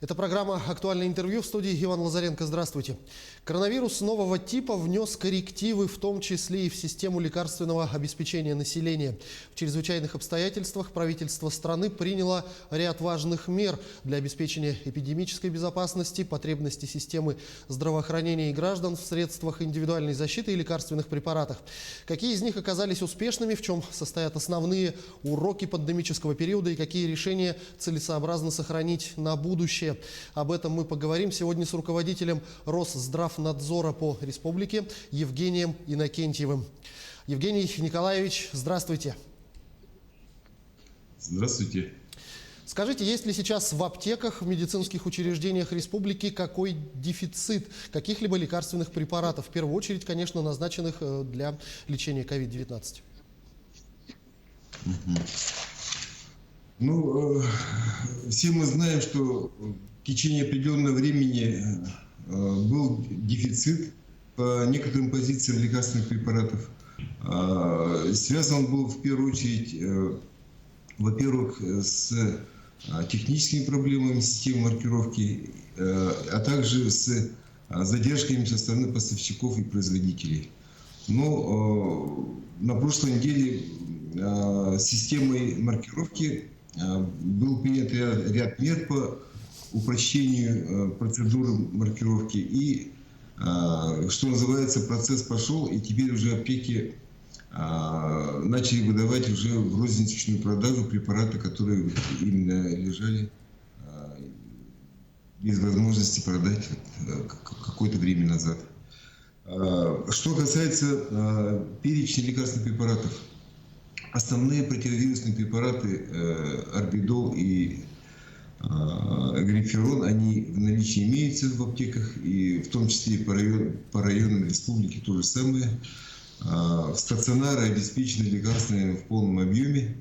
Это программа «Актуальное интервью», в студии Иван Лазаренко. Здравствуйте. Коронавирус нового типа внес коррективы, в том числе и в систему лекарственного обеспечения населения. В чрезвычайных обстоятельствах правительство страны приняло ряд важных мер для обеспечения эпидемической безопасности, потребности системы здравоохранения и граждан в средствах индивидуальной защиты и лекарственных препаратах. Какие из них оказались успешными, в чем состоят основные уроки пандемического периода и какие решения целесообразно сохранить на будущее. Об этом мы поговорим сегодня с руководителем Росздравнадзора по республике Евгением Иннокентьевым. Евгений Николаевич, здравствуйте. Здравствуйте. Скажите, есть ли сейчас в аптеках, в медицинских учреждениях республики какой дефицит каких-либо лекарственных препаратов? В первую очередь, конечно, назначенных для лечения COVID-19. Все мы знаем, что в течение определенного времени был дефицит по некоторым позициям лекарственных препаратов. Связан он был в первую очередь, во-первых, с техническими проблемами системы маркировки, а также с задержками со стороны поставщиков и производителей. Но на прошлой неделе системой маркировки был принят ряд мер по упрощению процедуры маркировки. И, что называется, процесс пошел, и теперь уже аптеки начали выдавать уже в розничную продажу препараты, которые именно лежали без возможности продать какое-то время назад. Что касается перечня лекарственных препаратов, основные противовирусные препараты Орбидол и Гриферон, они в наличии имеются в аптеках, и в том числе по районам республики то же самое. Стационары обеспечены лекарствами в полном объеме.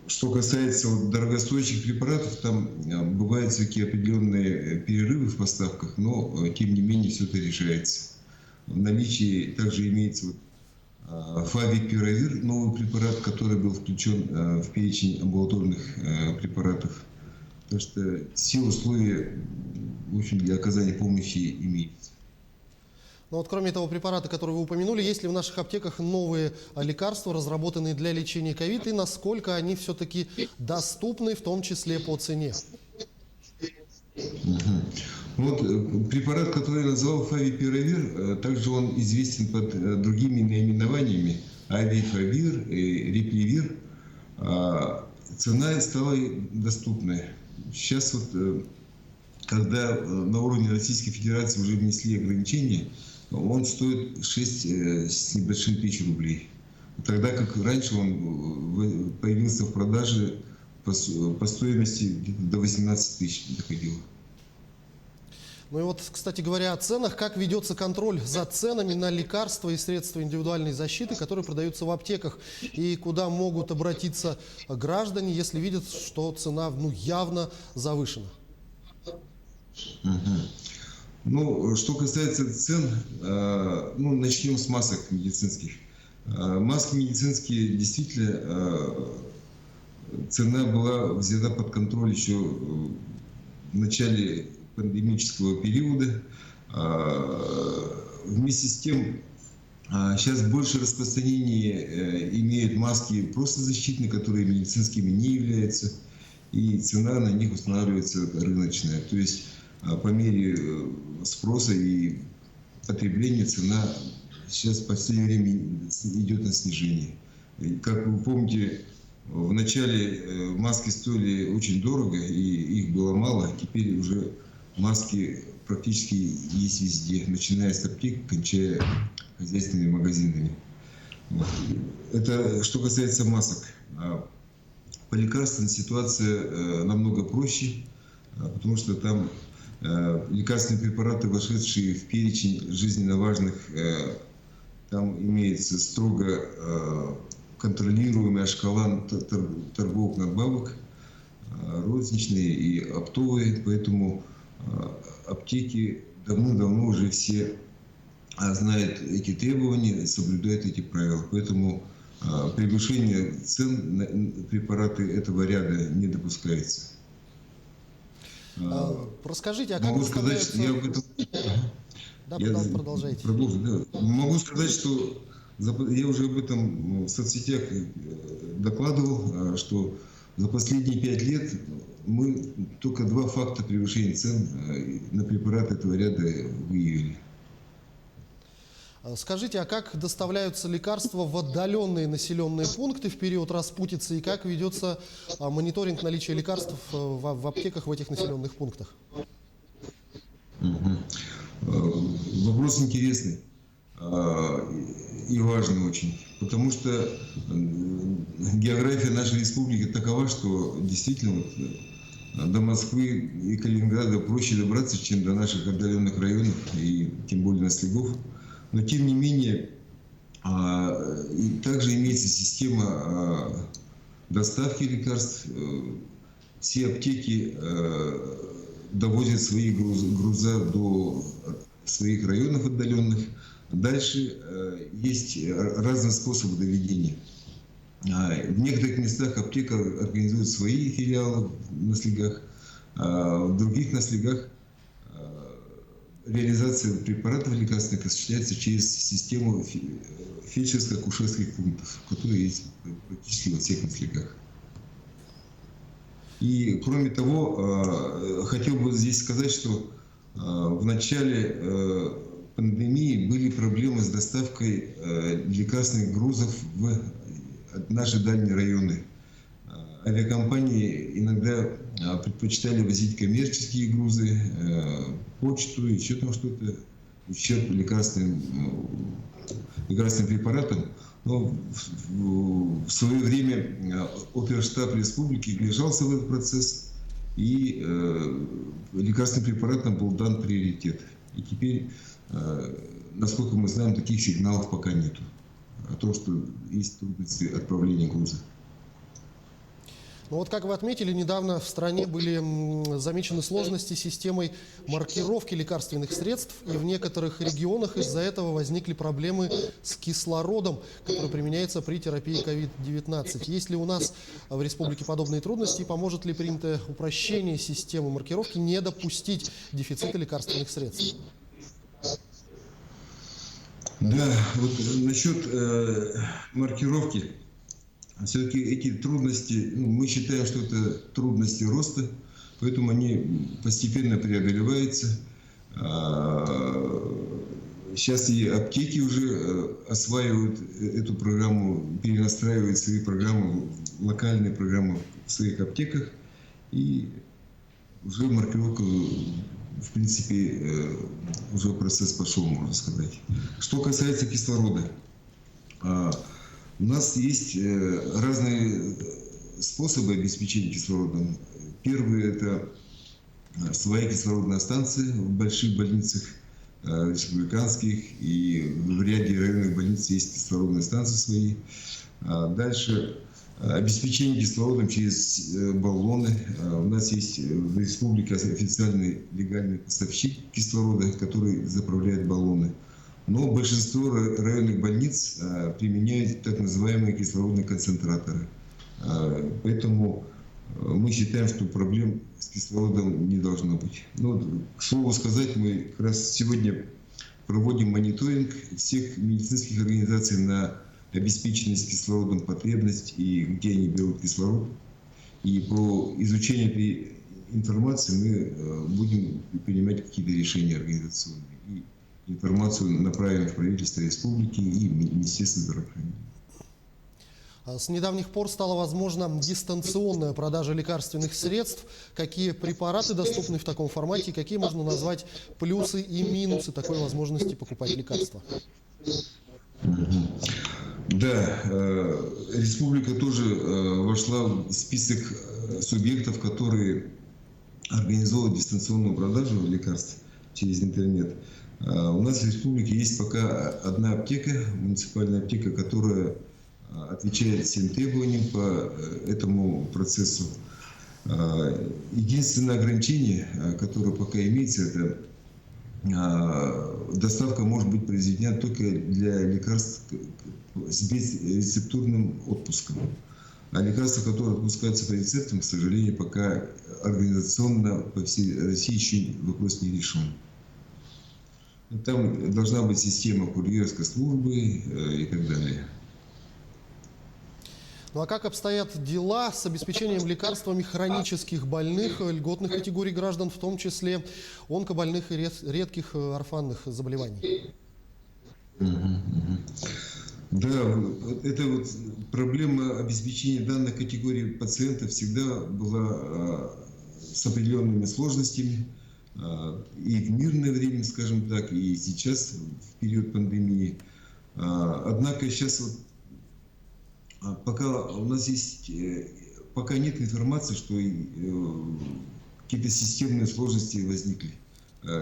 Что касается дорогостоящих препаратов, там бывают всякие определенные перерывы в поставках, но тем не менее все это решается. В наличии также имеется Фавипиравир, новый препарат, который был включен в перечень амбулаторных препаратов. Так что все условия, в общем, для оказания помощи имеются. Но вот кроме того препарата, который вы упомянули, есть ли в наших аптеках новые лекарства, разработанные для лечения ковид, и насколько они все-таки доступны, в том числе по цене? Вот препарат, который я назвал Фавипиравир, также он известен под другими наименованиями: Авифавир, Репливир. Цена стала доступной. Сейчас вот, когда на уровне Российской Федерации уже внесли ограничения, он стоит 6 с небольшим тысяч рублей. Тогда как раньше он появился в продаже по стоимости где-то до 18 тысяч доходило. Ну и вот, кстати говоря, о ценах. Как ведется контроль за ценами на лекарства и средства индивидуальной защиты, которые продаются в аптеках? И куда могут обратиться граждане, если видят, что цена явно завышена? Что касается цен, начнем с масок медицинских. Маски медицинские, действительно, цена была взята под контроль еще в начале пандемического периода. Вместе с тем, сейчас больше распространения имеют маски просто защитные, которые медицинскими не являются, и цена на них устанавливается рыночная. То есть по мере спроса и потребления цена сейчас в последнее время идет на снижение. Как вы помните, в начале маски стоили очень дорого, и их было мало. Теперь уже маски практически есть везде, начиная с аптек, кончая хозяйственными магазинами. Это что касается масок. По лекарствам ситуация намного проще, потому что там лекарственные препараты, вошедшие в перечень жизненно важных, там имеется строго контролируемая шкала торговых надбавок, розничные и оптовые, поэтому аптеки давно-давно уже все знает эти требования, соблюдает эти правила. Поэтому превышение цен на препараты этого ряда не допускается. Расскажите, а как Могу сказать, что я об этом... Да, Я продолжайте. продолжу, да. Могу сказать, что я уже об этом в соцсетях докладывал, что за последние 5 лет мы только 2 факта превышения цен на препараты этого ряда выявили. Скажите, а как доставляются лекарства в отдаленные населенные пункты в период распутицы и как ведется мониторинг наличия лекарств в аптеках в этих населенных пунктах? Вопрос интересный и важный очень, потому что география нашей республики такова, что действительно до Москвы и Калининграда проще добраться, чем до наших отдаленных районов и тем более на слегов. Но тем не менее, также имеется система доставки лекарств. Все аптеки довозят свои груза до своих районов отдаленных. Дальше есть разные способы доведения. В некоторых местах аптека организует свои филиалы на слегах, в других на слегах реализация препаратов лекарственных осуществляется через систему фельдшерско-акушерских пунктов, которые есть практически во всех наследках. И кроме того, хотел бы здесь сказать, что в начале пандемии были проблемы с доставкой лекарственных грузов в наши дальние районы. Авиакомпании иногда предпочитали возить коммерческие грузы, почту, еще там что-то, ущерб лекарственным препаратам. Но в свое время оперштаб республики вмешался в этот процесс, и лекарственным препаратам был дан приоритет. И теперь, насколько мы знаем, таких сигналов пока нету о том, что есть трудности отправления груза. Ну вот, как вы отметили, недавно в стране были замечены сложности с системой маркировки лекарственных средств, и в некоторых регионах из-за этого возникли проблемы с кислородом, который применяется при терапии COVID-19. Есть ли у нас в республике подобные трудности, и поможет ли принятое упрощение системы маркировки не допустить дефицита лекарственных средств? Да, вот насчет маркировки. Все-таки эти трудности, мы считаем, что это трудности роста, поэтому они постепенно преодолеваются. Сейчас и аптеки уже осваивают эту программу, перенастраивают свои программы, локальные программы в своих аптеках. И уже маркировка, в принципе, уже процесс пошел, можно сказать. Что касается кислорода. У нас есть разные способы обеспечения кислородом. Первый – это своя кислородная станция в больших больницах республиканских, и в ряде районных больниц есть кислородные станции свои. Дальше обеспечение кислородом через баллоны. У нас есть в республике официальный легальный поставщик кислорода, который заправляет баллоны. Но большинство районных больниц применяют так называемые кислородные концентраторы. Поэтому мы считаем, что проблем с кислородом не должно быть. Но, к слову сказать, мы как раз сегодня проводим мониторинг всех медицинских организаций на обеспеченность кислородом потребность и где они берут кислород. И по изучению этой информации мы будем принимать какие-то решения организационные. И информацию направим в правительство республики и Министерство здравоохранения. С недавних пор стала возможна дистанционная продажа лекарственных средств. Какие препараты доступны в таком формате, и какие можно назвать плюсы и минусы такой возможности покупать лекарства? Да, республика тоже вошла в список субъектов, которые организовывают дистанционную продажу лекарств через интернет. У нас в республике есть пока одна аптека, муниципальная аптека, которая отвечает всем требованиям по этому процессу. Единственное ограничение, которое пока имеется, это доставка может быть произведена только для лекарств с безрецептурным отпуском. А лекарства, которые отпускаются по рецептам, к сожалению, пока организационно по всей России еще вопрос не решен. Там должна быть система курьерской службы и так далее. Ну а как обстоят дела с обеспечением лекарствами хронических больных, льготных категорий граждан, в том числе онкобольных и редких орфанных заболеваний? Да, это вот проблема обеспечения данной категории пациентов всегда была с определенными сложностями. И в мирное время, скажем так, и сейчас, в период пандемии. Однако сейчас вот пока у нас есть, пока нет информации, что какие-то системные сложности возникли.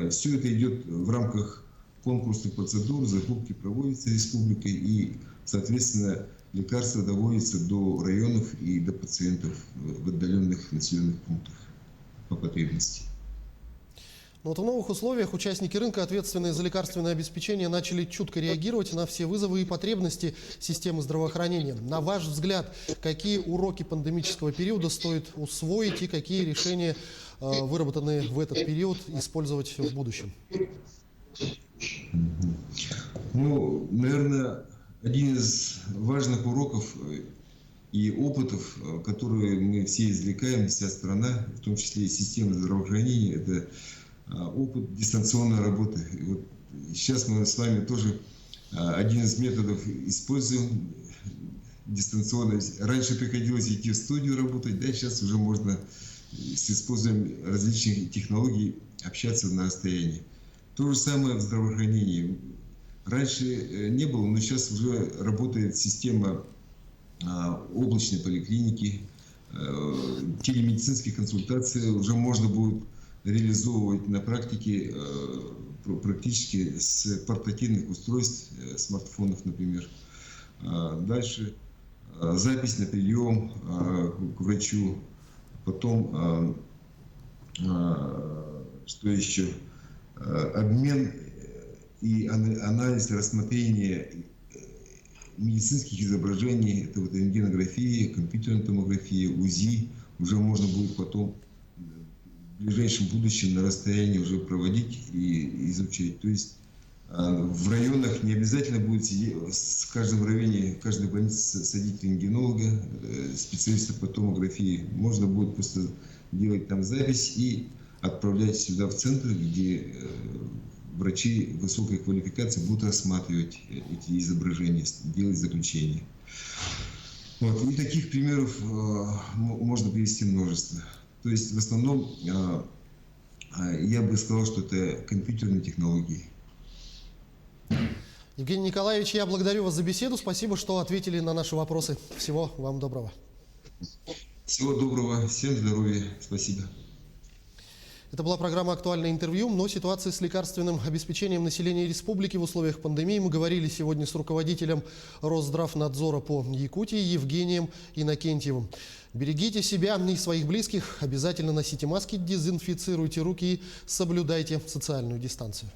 Все это идет в рамках конкурсных процедур, закупки проводятся республикой, и, соответственно, лекарства доводятся до районов и до пациентов в отдаленных населенных пунктах по потребности. Но вот в новых условиях участники рынка, ответственные за лекарственное обеспечение, начали чутко реагировать на все вызовы и потребности системы здравоохранения. На ваш взгляд, какие уроки пандемического периода стоит усвоить и какие решения, выработанные в этот период, использовать в будущем? Ну, наверное, один из важных уроков и опытов, которые мы все извлекаем, вся страна, в том числе и система здравоохранения, это опыт дистанционной работы. И вот сейчас мы с вами тоже один из методов используем дистанционно. Раньше приходилось идти в студию работать, да, сейчас уже можно с использованием различных технологий общаться на расстоянии. То же самое в здравоохранении. Раньше не было, но сейчас уже работает система облачной поликлиники, телемедицинские консультации уже можно будет реализовывать на практике практически с портативных устройств, смартфонов, например. Дальше запись на прием к врачу, потом, что еще, обмен и анализ, рассмотрение медицинских изображений, это вот рентгенография, компьютерная томография, УЗИ, уже можно будет потом в ближайшем будущем на расстоянии уже проводить и изучать. То есть в районах не обязательно будет сидеть, в каждом районе, в каждой больнице садить рентгенолога, специалиста по томографии. Можно будет просто делать там запись и отправлять сюда в центр, где врачи высокой квалификации будут рассматривать эти изображения, делать заключения. Вот. И таких примеров можно привести множество. То есть в основном я бы сказал, что это компьютерные технологии. Евгений Николаевич, я благодарю вас за беседу. Спасибо, что ответили на наши вопросы. Всего вам доброго. Всего доброго. Всем здоровья. Спасибо. Это была программа «Актуальное интервью». Но ситуации с лекарственным обеспечением населения республики в условиях пандемии мы говорили сегодня с руководителем Росздравнадзора по Якутии Евгением Иннокентьевым. Берегите себя и своих близких. Обязательно носите маски, дезинфицируйте руки и соблюдайте социальную дистанцию.